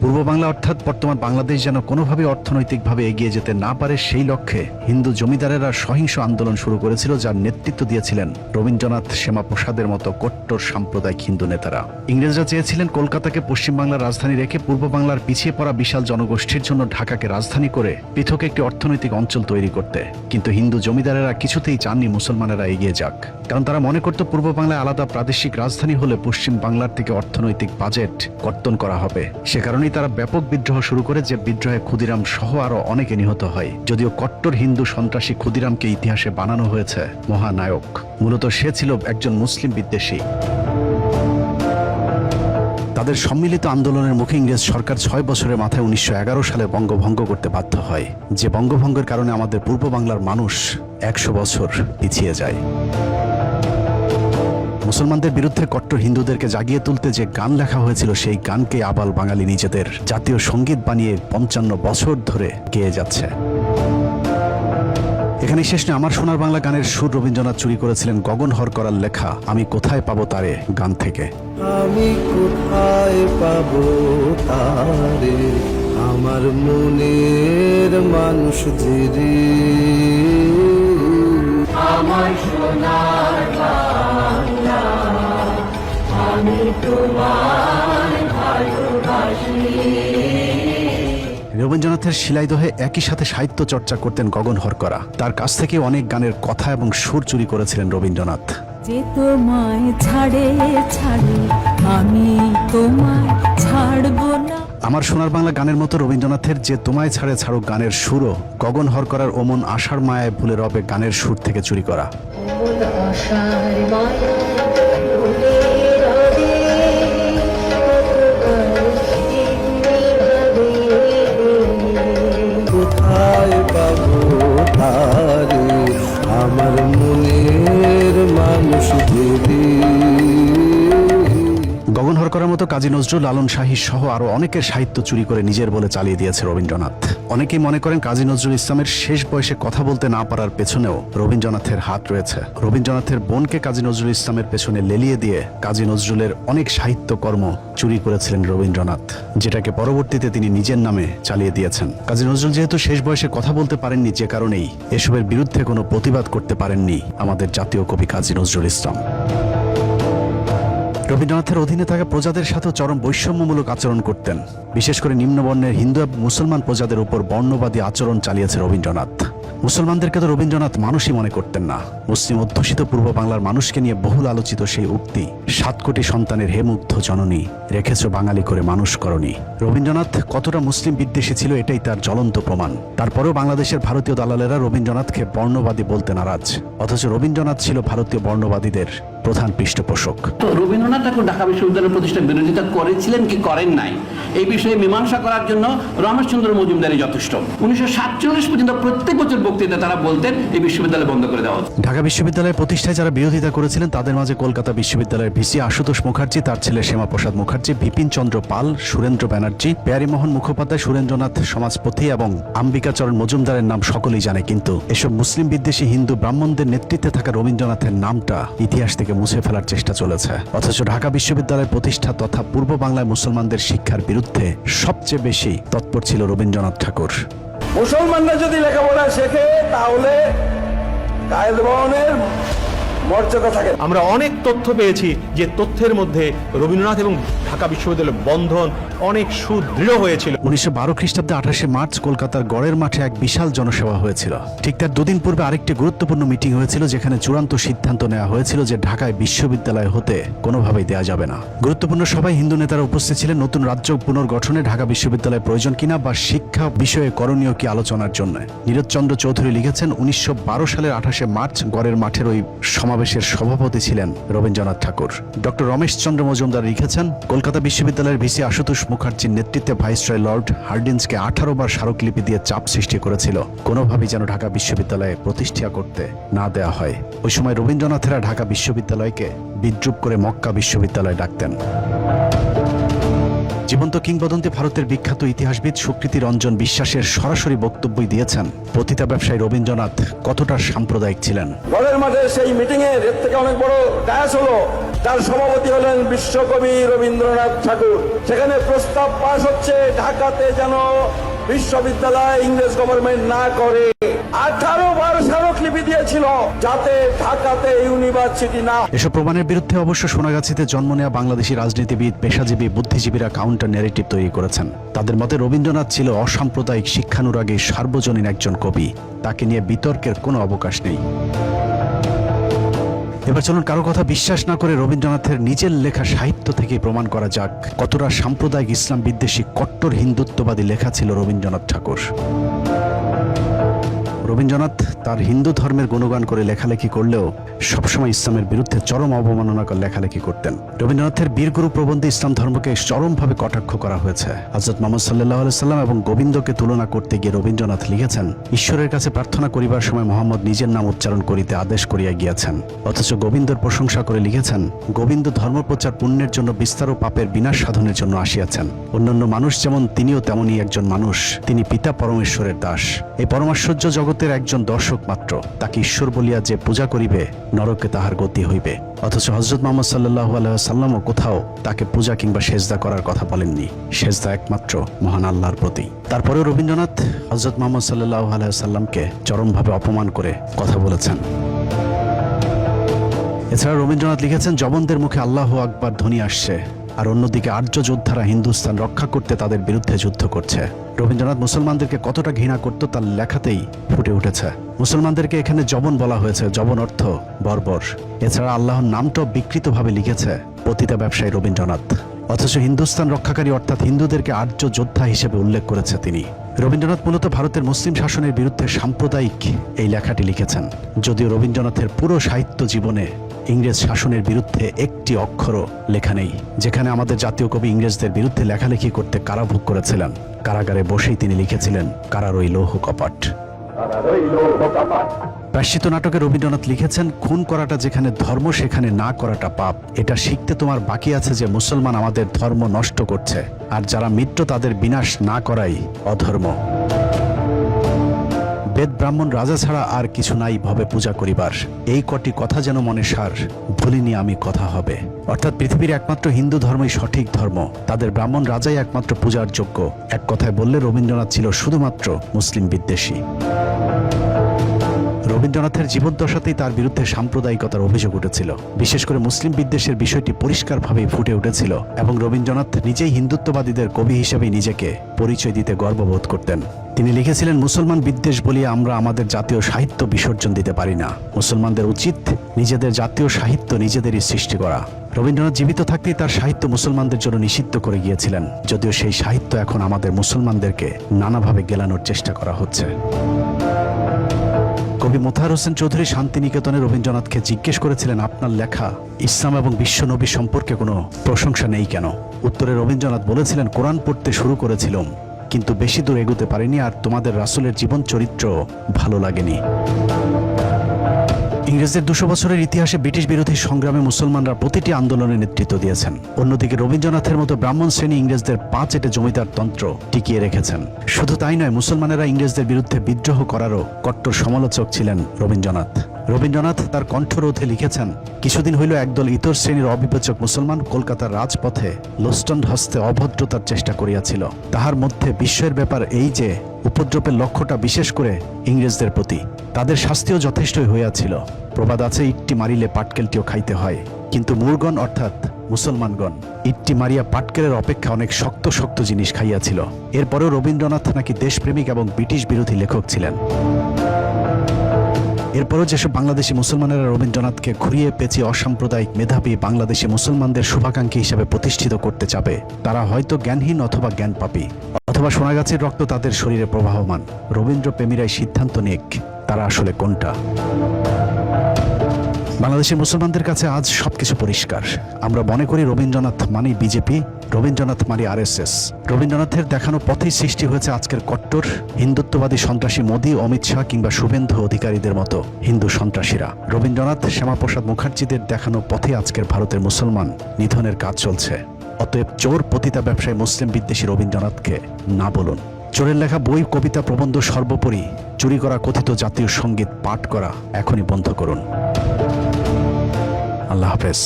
পূর্ব বাংলা অর্থাৎ বর্তমান বাংলাদেশ যেন কোনোভাবে অর্থনৈতিকভাবে এগিয়ে যেতে না পারে সেই লক্ষ্যে হিন্দু জমিদারেরা সহিংস আন্দোলন শুরু করেছিল, যার নেতৃত্ব দিয়েছিলেন রবীন্দ্রনাথ, শ্যামাপ্রসাদের মতো কট্টর সাম্প্রদায়িক হিন্দু নেতারা। ইংরেজরা চেয়েছিলেন কলকাতাকে পশ্চিমবাংলার রাজধানী রেখে পূর্ব বাংলার পিছিয়ে পড়া বিশাল জনগোষ্ঠীর জন্য ঢাকাকে রাজধানী করে পৃথক একটি অর্থনৈতিক অঞ্চল তৈরি করতে। কিন্তু হিন্দু জমিদারেরা কিছুতেই চাননি মুসলমানেরা এগিয়ে যাক, কারণ তারা মনে করত পূর্ব বাংলায় আলাদা প্রাদেশিক রাজধানী হলে পশ্চিম বাংলার থেকে অর্থনৈতিক বাজেট কর্তন করা হবে। সে কারণেই তারা ব্যাপক বিদ্রোহ শুরু করে, যে বিদ্রোহে ক্ষুদিরাম সহ আরো অনেকে নিহত হয়। যদিও কট্টর হিন্দু সন্ত্রাসী ক্ষুদিরামকে ইতিহাসে বানানো হয়েছে মহানায়ক, মূলত সে ছিল একজন মুসলিম বিদ্বেষী। তাদের সম্মিলিত আন্দোলনের মুখে ইংরেজ সরকার 6 বছরের মাথায় 1911 সালে বঙ্গভঙ্গ করতে বাধ্য হয়, যে বঙ্গভঙ্গের কারণে আমাদের পূর্ব বাংলার মানুষ 100 বছর পিছিয়ে যায়। মুসলমানদের বিরুদ্ধে কট্টর হিন্দুদেরকে জাগিয়ে তুলতে যে গান লেখা হয়েছিল, সেই গানকে আবাল বাঙালি নিজেদের জাতীয় সঙ্গীত বানিয়ে 55 বছর ধরে গেয়ে যাচ্ছে। এখানে শেষ নয়, আমার সোনার বাংলা গানের সুর রবীন্দ্রনাথ চুরি করেছিলেন গগন হরকরার লেখা আমি কোথায় পাবো তারে গান থেকে। আমি কোথায় পাবো তারে, আমার মনের মানুষ যে আমার সোনার বাংলা, আমি তোমায় ভালোবাসি। রবীন্দ্রনাথের শিলাইদহে একই সাথে সাহিত্য চর্চা করতেন গগন হরকরা। তার কাছ থেকে অনেক গানের কথা এবং সুর চুরি করেছিলেন রবীন্দ্রনাথ। যে তোমায় ছাড়ে ছাড়ে আমি তোমায় ছাড়বো না। আমার সোনার বাংলা গানের মতো রবীন্দ্রনাথের যে তোমায় ছাড়ে ছাড়ো গানের সুরও গগন হরকরার ওমন আশার মায়ায় ভুলে রবে গানের সুর থেকে চুরি করা। কোথায় পাবো তারে, আমার মনের মানুষ যে গগন হরকরার মতো কাজী নজরুল, লালন শাহী সহ আরো অনেকের সাহিত্য চুরি করে নিজের বলে চালিয়ে দিয়েছে রবীন্দ্রনাথ। অনেকেই মনে করেন কাজী নজরুল ইসলামের শেষ বয়সে কথা বলতে না পারার পেছনেও রবীন্দ্রনাথের হাত রয়েছে। রবীন্দ্রনাথের বোনকে কাজী নজরুল ইসলামের পেছনে লেলিয়ে দিয়ে কাজী নজরুলের অনেক সাহিত্যকর্ম চুরি করেছিলেন রবীন্দ্রনাথ, যেটাকে পরবর্তীতে তিনি নিজের নামে চালিয়ে দিয়েছেন। কাজী নজরুল যেহেতু শেষ বয়সে কথা বলতে পারেননি, যে কারণেই এসবের বিরুদ্ধে কোনো প্রতিবাদ করতে পারেননি আমাদের জাতীয় কবি কাজী নজরুল ইসলাম। রবীন্দ্রনাথের অধীনে থাকা প্রজাদের সাথেও চরম বৈষম্যমূলক আচরণ করতেন। বিশেষ করে নিম্নবর্ণের হিন্দু এবং মুসলমান প্রজাদের উপর বর্ণবাদী আচরণ চালিয়েছে রবীন্দ্রনাথ। মুসলমানদেরকে তো রবীন্দ্রনাথ মানুষই মনে করতেন না। মুসলিম অধ্যুষিত পূর্ব বাংলার মানুষকে নিয়ে বহুল আলোচিত সেই উক্তি, 7 কোটি সন্তানের হে মুগ্ধ জননী, রেখেছ বাঙালি করে মানুষ করণী। রবীন্দ্রনাথ কতটা মুসলিম বিদ্বেষী ছিল এটাই তার জ্বলন্ত প্রমাণ। তারপরেও বাংলাদেশের ভারতীয় দালালেরা রবীন্দ্রনাথকে বর্ণবাদী বলতে নারাজ, অথচ রবীন্দ্রনাথ ছিল ভারতীয় বর্ণবাদীদের প্রধান পৃষ্ঠপোষক। তো রবীন্দ্রনাথ ঠাকুর ঢাকা বিশ্ববিদ্যালয়ের প্রতিষ্ঠার বিরোধিতা করেছিলেন কি করেন নাই, এই বিষয়ে মীমাংসা করার জন্য রমেশচন্দ্র মজুমদারই যথেষ্ট। 1947 পর্যন্ত প্রত্যেক বছর বক্তৃতা তারা বলতেন এই বিশ্ববিদ্যালয় বন্ধ করে দেওয়া। ঢাকা বিশ্ববিদ্যালয়ের প্রতিষ্ঠায় যারা বিরোধিতা করেছিলেন তাদের মাঝে কলকাতা বিশ্ববিদ্যালয়ের ভিসি আশুতোষ মুখার্জি, তার ছেলে শ্যামাপ্রসাদ মুখার্জি, বিপিন চন্দ্র পাল, সুরেন্দ্র ব্যানার্জি, প্যারীমোহন মুখোপাধ্যায়, সুরেন্দ্রনাথ সমাজপতি এবং আম্বিকাচরণ মজুমদারের নাম সকলেই জানে। কিন্তু এসব মুসলিম বিদ্বেষী হিন্দু ব্রাহ্মণদের নেতৃত্বে থাকা রবীন্দ্রনাথের নামটা ইতিহাস থেকে মুছে ফেলার চেষ্টা চলেছে। অথচ ঢাকা বিশ্ববিদ্যালয়ের প্রতিষ্ঠা তথা পূর্ব বাংলায় মুসলমানদের শিক্ষার বিরুদ্ধে সবচেয়ে বেশি তৎপর ছিল রবীন্দ্রনাথ ঠাকুর। মুসলমানরা যদি লেখাপড়া শেখে তাহলে কায়েদ ভবনের মর্যাদা থাকে। আমরা অনেক তথ্য পেয়েছি যে তথ্যের মধ্যে রবীন্দ্রনাথ এবং ঢাকা বিশ্ববিদ্যালয়ের বন্ধন অনেক সুদৃঢ় হয়েছিল। 1912 খ্রিস্টাব্দে 28শে মার্চ কলকাতার গড়ের মাঠে এক বিশাল জনসভা হয়েছিল। ঠিক তার 2 দিন পূর্বে আরেকটি গুরুত্বপূর্ণ মিটিং হয়েছিল, যেখানে চূড়ান্ত সিদ্ধান্ত নেওয়া হয়েছিল যে ঢাকায় বিশ্ববিদ্যালয় হতে কোনোভাবেই দেওয়া যাবে না। গুরুত্বপূর্ণ সভায় হিন্দু নেতারা উপস্থিত ছিলেন নতুন রাজ্য পুনর্গঠনে ঢাকা বিশ্ববিদ্যালয় প্রয়োজন কিনা বা শিক্ষা বিষয়ে করণীয় কি আলোচনার জন্য। নীরজচন্দ্র চৌধুরী লিখেছেন, 1912 সালের 28শে মার্চ গড়ের মাঠের ওই সমাবেশের সভাপতি ছিলেন রবীন্দ্রনাথ ঠাকুর। ডক্টর রমেশচন্দ্র মজুমদার লিখেছেন, কলকাতা বিশ্ববিদ্যালয়ের ভিসি আশুতোষ মুখার্জির নেতৃত্বে ভাইসরয় লর্ড হার্ডিন্সকে 18 বার স্মারকলিপি দিয়ে চাপ সৃষ্টি করেছিল কোনোভাবেই যেন ঢাকা বিশ্ববিদ্যালয়ে প্রতিষ্ঠা করতে না দেওয়া হয়। ওই সময় রবীন্দ্রনাথেরা ঢাকা বিশ্ববিদ্যালয়কে বিদ্রুপ করে মক্কা বিশ্ববিদ্যালয় ডাকতেন। জীবন্ত কিংবদন্তি ভারতের বিখ্যাত ইতিহাসবিদ সুকৃতি রঞ্জন বিশ্বাসের সরাসরি বক্তব্যই দিয়েছেন পতিতা ব্যবসায়ী রবীন্দ্রনাথ কতটা সাম্প্রদায়িক ছিলেন। গড়ের মাঠে সেই মিটিং এর থেকে অনেক বড় ডায়াস হলো তার সভাপতি হলেন বিশ্বকবি রবীন্দ্রনাথ ঠাকুর। সেখানে প্রস্তাব পাস হচ্ছে ঢাকাতে যেন বিশ্ববিদ্যালয় ইংরেজ গভর্নমেন্ট না করে। 18 বার স্মারকলিপি দিয়েছিল যাতে ঢাকাতে ইউনিভার্সিটি না। এসব প্রমাণের বিরুদ্ধে অবশ্য সোনাগাছিতে জন্ম নেওয়া বাংলাদেশি রাজনীতিবিদ, পেশাজীবী, বুদ্ধিজীবীরা কাউন্টার ন্যারেটিভ তৈরি করেছেন। তাদের মতে রবীন্দ্রনাথ ছিল অসাম্প্রদায়িক, শিক্ষানুরাগী, সার্বজনীন একজন কবি। তাকে নিয়ে বিতর্কের কোনো অবকাশ নেই। এবার চলুন কারো কথা বিশ্বাস না করে রবীন্দ্রনাথের নিজের লেখা সাহিত্য থেকে প্রমাণ করা যাক কতটা সাম্প্রদায়িক, ইসলাম বিদ্বেষী, কট্টর হিন্দুত্ববাদী লেখা ছিল রবীন্দ্রনাথ ঠাকুর। রবীন্দ্রনাথ তার হিন্দু ধর্মের গুণগান করে লেখালেখি করলেও সবসময় ইসলামের বিরুদ্ধে চরম অবমাননাকর লেখালেখি করতেন। রবীন্দ্রনাথের বীরগুরু প্রবন্ধে ইসলাম ধর্মকে চরমভাবে কটাক্ষ করা হয়েছে। হযরত মুহাম্মদ সাল্লাল্লাহু আলাইহি সাল্লাম এবং গোবিন্দকে তুলনা করতে গিয়ে রবীন্দ্রনাথ লিখেছেন, ঈশ্বরের কাছে প্রার্থনা করিবার সময় মোহাম্মদ নিজের নাম উচ্চারণ করিতে আদেশ করিয়া গিয়াছেন, অথচ গোবিন্দর প্রশংসা করে লিখেছেন, গোবিন্দ ধর্মপ্রচার পুণ্যের জন্য বিস্তার ও পাপের বিনাশ সাধনের জন্য আসিয়াছেন। অন্যান্য মানুষ যেমন তিনিও তেমনই একজন মানুষ, তিনি পিতা পরমেশ্বরের দাস, এই পরমাশ্চর্য জগতের একজন দর্শক মাত্র। তাকে ঈশ্বর বলিয়া যে পূজা করিবে নরকে তাহার গতি হইবে। অথচ হযরত মুহাম্মদ সাল্লাল্লাহু আলাইহি ওয়াসাল্লামও কোথাও তাকে পূজা কিংবা সেজদা করার কথা বলেননি। সেজদা একমাত্র মহান আল্লাহর প্রতি। তারপরেও রবীন্দ্রনাথ হযরত মুহাম্মদ সাল্লাল্লাহু আলাইহি ওয়াসাল্লামকে চরমভাবে অপমান করে কথা বলেছেন। এছাড়া রবীন্দ্রনাথ লিখেছেন, জবনদের মুখে আল্লাহু আকবার ধ্বনি আসছে, আর অন্যদিকে আর্য যোদ্ধারা হিন্দুস্তান রক্ষা করতে তাদের বিরুদ্ধে যুদ্ধ করছে। রবীন্দ্রনাথ মুসলমানদেরকে কতটা ঘৃণা করত তার লেখাতেই ফুটে উঠেছে। মুসলমানদেরকে এখানে জবন বলা হয়েছে, জবন অর্থ বর্বর। এছাড়া আল্লাহর নামটাও বিকৃতভাবে লিখেছে পতিতা ব্যবসায়ী রবীন্দ্রনাথ। অথচ হিন্দুস্তান রক্ষাকারী অর্থাৎ হিন্দুদেরকে আর্য যোদ্ধা হিসেবে উল্লেখ করেছে তিনি। রবীন্দ্রনাথ মূলত ভারতের মুসলিম শাসনের বিরুদ্ধে সাম্প্রদায়িক এই লেখাটি লিখেছেন। যদিও রবীন্দ্রনাথের পুরো সাহিত্য জীবনে ইংরেজ শাসনের বিরুদ্ধে একটি অক্ষরও লেখা নেই। যেখানে আমাদের জাতীয় কবি ইংরেজদের বিরুদ্ধে লেখালেখি করতে কারাভোগ করেছিলেন, কারাগারে বসেই তিনি লিখেছিলেন, কারার ওই লৌহ কপাট। প্রায়শ্চিত্ত নাটকে রবীন্দ্রনাথ লিখেছেন, খুন করাটা যেখানে ধর্ম সেখানে না করাটা পাপ। এটা শিখতে তোমার বাকি আছে যে মুসলমান আমাদের ধর্ম নষ্ট করছে, আর যারা মিত্র তাদের বিনাশ না করাই অধর্ম। বেদ, ব্রাহ্মণ, রাজা ছাড়া আর কিছু নাই ভবে পূজা করিবার, এই কটি কথা যেন মনে সার, ভুলিনি আমি কথা হবে। অর্থাৎ পৃথিবীর একমাত্র হিন্দু ধর্মই সঠিক ধর্ম, তাদের ব্রাহ্মণ রাজাই একমাত্র পূজার যোগ্য। এক কথায় বললে রবীন্দ্রনাথ ছিল শুধুমাত্র মুসলিম বিদ্বেষী। রবীন্দ্রনাথের জীবদ্দশাতেই তার বিরুদ্ধে সাম্প্রদায়িকতার অভিযোগ উঠেছিল। বিশেষ করে মুসলিম বিদ্বেষের বিষয়টি পরিষ্কারভাবে ফুটে উঠেছিল এবং রবীন্দ্রনাথ নিজেই হিন্দুত্ববাদীদের কবি হিসেবেই নিজেকে পরিচয় দিতে গর্ববোধ করতেন। তিনি লিখেছিলেন, মুসলমান বিদ্বেষ বলিয়া আমরা আমাদের জাতীয় সাহিত্য বিসর্জন দিতে পারি না। মুসলমানদের উচিত নিজেদের জাতীয় সাহিত্য নিজেদেরই সৃষ্টি করা। রবীন্দ্রনাথ জীবিত থাকতেই তার সাহিত্য মুসলমানদের জন্য নিষিদ্ধ করে গিয়েছিলেন, যদিও সেই সাহিত্য এখন আমাদের মুসলমানদেরকে নানাভাবে গেলানোর চেষ্টা করা হচ্ছে। কবি মোতাহার হোসেন চৌধুরী শান্তিনিকেতনে রবীন্দ্রনাথকে জিজ্ঞেস করেছিলেন, আপনার লেখা ইসলাম এবং বিশ্ব নবী সম্পর্কে কোনো প্রশংসা নেই কেন? উত্তরে রবীন্দ্রনাথ বলেছিলেন, কোরআন পড়তে শুরু করেছিলাম, কিন্তু বেশি দূর এগোতে পারিনি, আর তোমাদের রাসূলের জীবন চরিত্র ভালো লাগেনি। ইংরেজদের 200 বছরের ইতিহাসে ব্রিটিশ বিরোধী সংগ্রামে মুসলমানরা প্রতিটি আন্দোলনে নেতৃত্ব দিয়েছেন। অন্যদিকে রবীন্দ্রনাথের মতো ব্রাহ্মণ শ্রেণী ইংরেজদের পা চেটে জমিদার তন্ত্র টিকিয়ে রেখেছেন। শুধু তাই নয়, মুসলমানেরা ইংরেজদের বিরুদ্ধে বিদ্রোহ করারও কট্টর সমালোচক ছিলেন রবীন্দ্রনাথ। রবীন্দ্রনাথ তার কণ্ঠরোধে লিখেছেন, কিছুদিন হইল একদল ইতর শ্রেণীর অবিবেচক মুসলমান কলকাতার রাজপথে লোস্টন হস্তে অভদ্রতার চেষ্টা করিয়াছিল। তাহার মধ্যে বিস্ময়ের ব্যাপার এই যে উপদ্রবের লক্ষ্যটা বিশেষ করে ইংরেজদের প্রতি। তাদের শাস্তিও যথেষ্টই হইয়াছিল। প্রবাদ আছে, ইটটি মারিলে পাটকেলটিও খাইতে হয়। কিন্তু মূলগণ অর্থাৎ মুসলমানগণ ইটটি মারিয়া পাটকেলের অপেক্ষা অনেক শক্ত শক্ত জিনিস খাইয়াছিল। এরপরেও রবীন্দ্রনাথ নাকি দেশপ্রেমিক এবং ব্রিটিশ বিরোধী লেখক ছিলেন। এরপরও যেসব বাংলাদেশি মুসলমানেরা রবীন্দ্রনাথকে ঘুরিয়ে পেঁচিয়ে অসাম্প্রদায়িক, মেধাবী, বাংলাদেশি মুসলমানদের শুভাকাঙ্ক্ষী হিসেবে প্রতিষ্ঠিত করতে চাবে, তারা হয়তো জ্ঞানহীন অথবা জ্ঞানপাপী, অথবা সোনাগাছির রক্ত তাদের শরীরে প্রবাহমান। রবীন্দ্রপ্রেমীরাই সিদ্ধান্ত নিক তারা আসলে কোনটা। বাংলাদেশের মুসলমানদের কাছে আজ সবকিছু পরিষ্কার। আমরা মনে করি রবীন্দ্রনাথ মানে বিজেপি, রবীন্দ্রনাথ মানে RSS। রবীন্দ্রনাথের দেখানো পথেই সৃষ্টি হয়েছে আজকের কট্টর হিন্দুত্ববাদী সন্ত্রাসী মোদী, অমিত শাহ কিংবা শুভেন্দু অধিকারীদের মতো হিন্দু সন্ত্রাসীরা। রবীন্দ্রনাথ, শ্যামাপ্রসাদ মুখার্জিদের দেখানো পথে আজকের ভারতের মুসলমান নিধনের কাজ চলছে। অতএব চোর, পতিতা ব্যবসায়ী, মুসলিম বিদ্বেষী রবীন্দ্রনাথকে না বলুন। চোরের লেখা বই, কবিতা, প্রবন্ধ, সর্বোপরি চুরি করা কথিত জাতীয় সঙ্গীত পাঠ করা এখনই বন্ধ করুন। আল্লাহ হাফেজ।